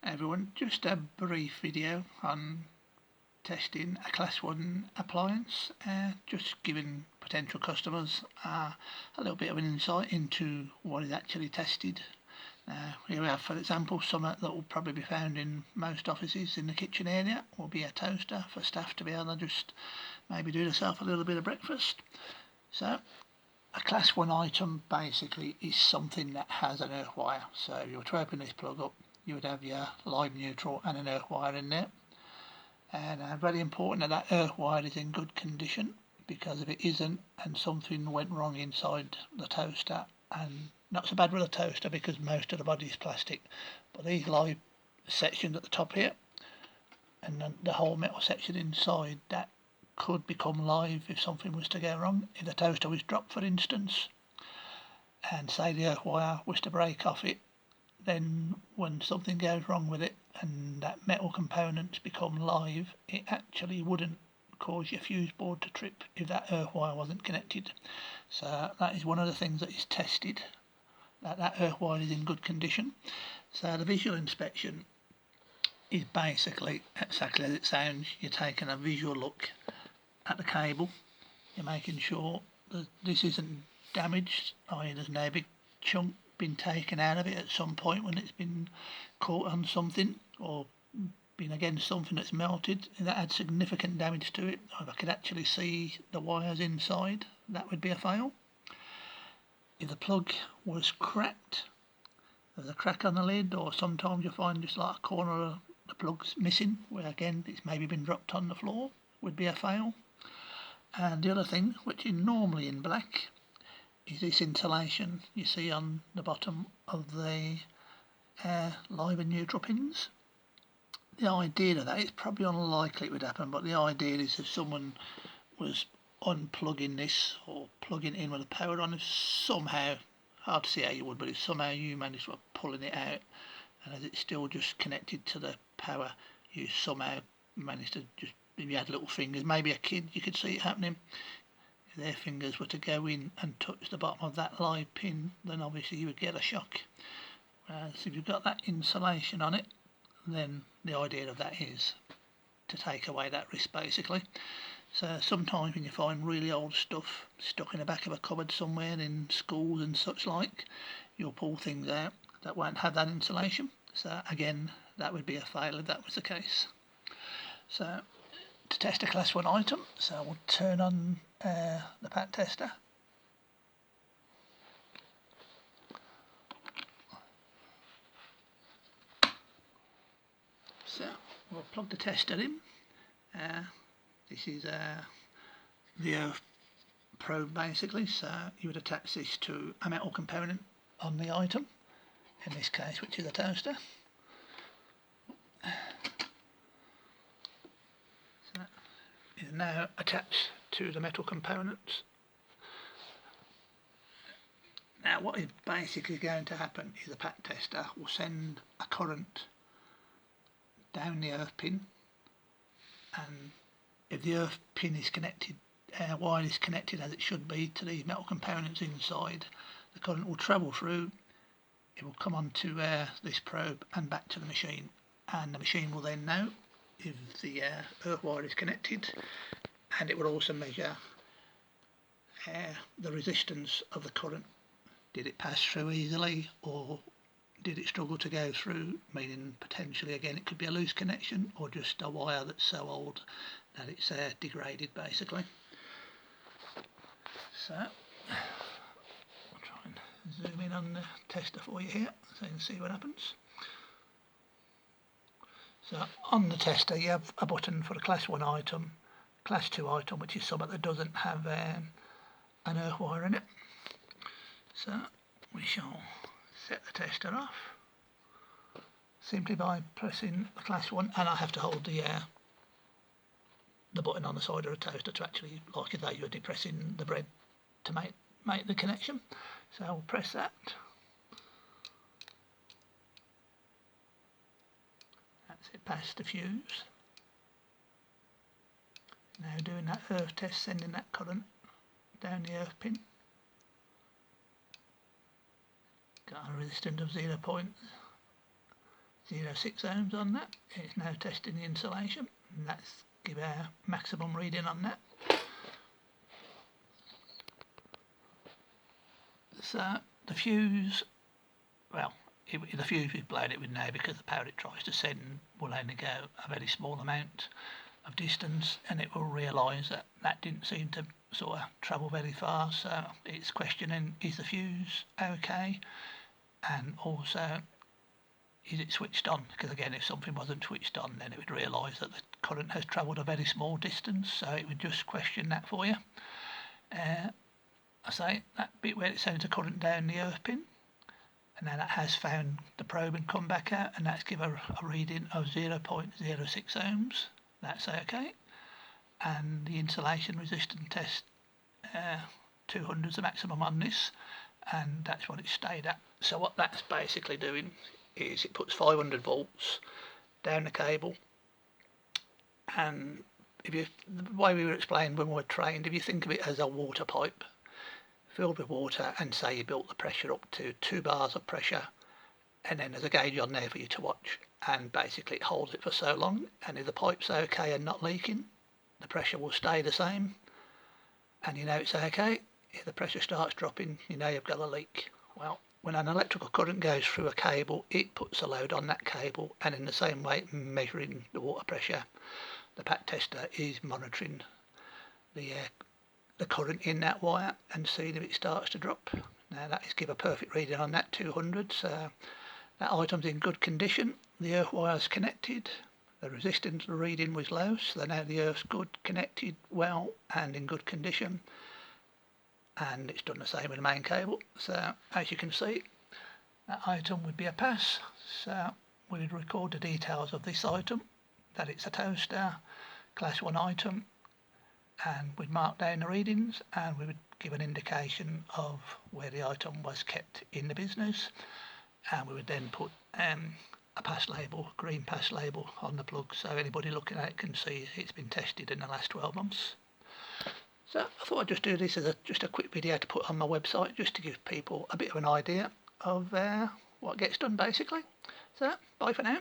Everyone, just a brief video on testing a Class 1 appliance, just giving potential customers a little bit of an insight into what is actually tested. Here we have, for example, something that will probably be found in most offices in the kitchen area will be a toaster for staff to be able to just maybe do themselves a little bit of breakfast. So a Class 1 item basically is something that has an earth wire. So if you were to open this plug up, you would have your live neutral and an earth wire in there. And very important that earth wire is in good condition, because if it isn't and something went wrong inside the toaster, and not so bad with a toaster because most of the body is plastic, but these live sections at the top here and then the whole metal section inside, that could become live if something was to go wrong. If the toaster was dropped, for instance, and say the earth wire was to break off it, then when something goes wrong with it and that metal components become live, it actually wouldn't cause your fuse board to trip if that earth wire wasn't connected. So that is one of the things that is tested, that earth wire is in good condition. So the visual inspection is basically exactly as it sounds. You're taking a visual look at the cable, you're making sure that this isn't damaged, i.e. there's no big chunk been taken out of it at some point when it's been caught on something or been against something that's melted, and that had significant damage to it. If I could actually see the wires inside, that would be a fail. If the plug was cracked, there's a crack on the lid, or sometimes you find just like a corner of the plug's missing, where again it's maybe been dropped on the floor, would be a fail. And the other thing, which is normally in black, is this insulation you see on the bottom of the live and neutral pins. The idea of that is probably unlikely it would happen, but the idea is if someone was unplugging this or plugging it in with the power on, if somehow, hard to see how you would, but if somehow you managed to pulling it out and as it's still just connected to the power, you somehow managed to just, if you had little fingers, maybe a kid, you could see it happening. If their fingers were to go in and touch the bottom of that live pin, then obviously you would get a shock. So if you've got that insulation on it, then the idea of that is to take away that risk basically. So sometimes when you find really old stuff stuck in the back of a cupboard somewhere in schools and such like, you'll pull things out that won't have that insulation. So again, that would be a fail if that was the case. So to test a Class 1 item, so we'll turn on the pat tester. So we'll plug the tester in. This is the earth probe basically, so you would attach this to a metal component on the item, in this case which is a toaster. So that is now attached to the metal components. Now what is basically going to happen is the pat tester will send a current down the earth pin, and if the earth pin is connected, wire is connected as it should be to these metal components inside, the current will travel through, it will come onto this probe and back to the machine, and the machine will then know if the earth wire is connected, and it will also measure the resistance of the current. Did it pass through easily, or did it struggle to go through, meaning potentially again it could be a loose connection or just a wire that's so old that it's degraded basically. So I'll try and zoom in on the tester for you here so you can see what happens. So on the tester you have a button for a Class 1 item, Class 2 item, which is something that doesn't have an earth wire in it. So we shall set the tester off simply by pressing the Class 1, and I have to hold the button on the side of the toaster to actually, like as though you were depressing the bread to make the connection. So I'll press that. That's it, past the fuse. Now doing that earth test, sending that current down the earth pin. Got a resistance of 0.0 0.06 ohms on that. It's now testing the insulation, and that's give our maximum reading on that. So the fuse, well, the fuse we've blown it with now, because the power it tries to send will only go a very small amount of distance, and it will realise that that didn't seem to sort of travel very far, so it's questioning, is the fuse okay, and also is it switched on, because again, if something wasn't switched on, then it would realise that the current has travelled a very small distance, so it would just question that for you. I say that bit where it sends the current down the earth pin, and now that has found the probe and come back out, and that's given a reading of 0.06 ohms. That's okay. And the insulation resistance test, 200 is the maximum on this, and that's what it stayed at. So what that's basically doing is it puts 500 volts down the cable, and the way we were explained when we were trained, if you think of it as a water pipe filled with water, and say you built the pressure up to 2 bars of pressure, and then there's a gauge on there for you to watch, and basically it holds it for so long, and if the pipe's okay and not leaking, the pressure will stay the same, and you know it's okay. If the pressure starts dropping, you know you've got a leak. Well, when an electrical current goes through a cable, it puts a load on that cable, and in the same way, measuring the water pressure, the PAT tester is monitoring the current in that wire and seeing if it starts to drop. Now that is give a perfect reading on that 200, so that item's in good condition. The earth wire's connected, the resistance reading was low, so now the earth's good, connected well and in good condition, and it's done the same with the main cable. So as you can see, that item would be a pass. So we would record the details of this item, that it's a toaster, class 1 item, and we'd mark down the readings, and we would give an indication of where the item was kept in the business, and we would then put a pass label, green pass label on the plug, so anybody looking at it can see it's been tested in the last 12 months. So I thought I'd just do this as just a quick video to put on my website, just to give people a bit of an idea of what gets done basically. So bye for now.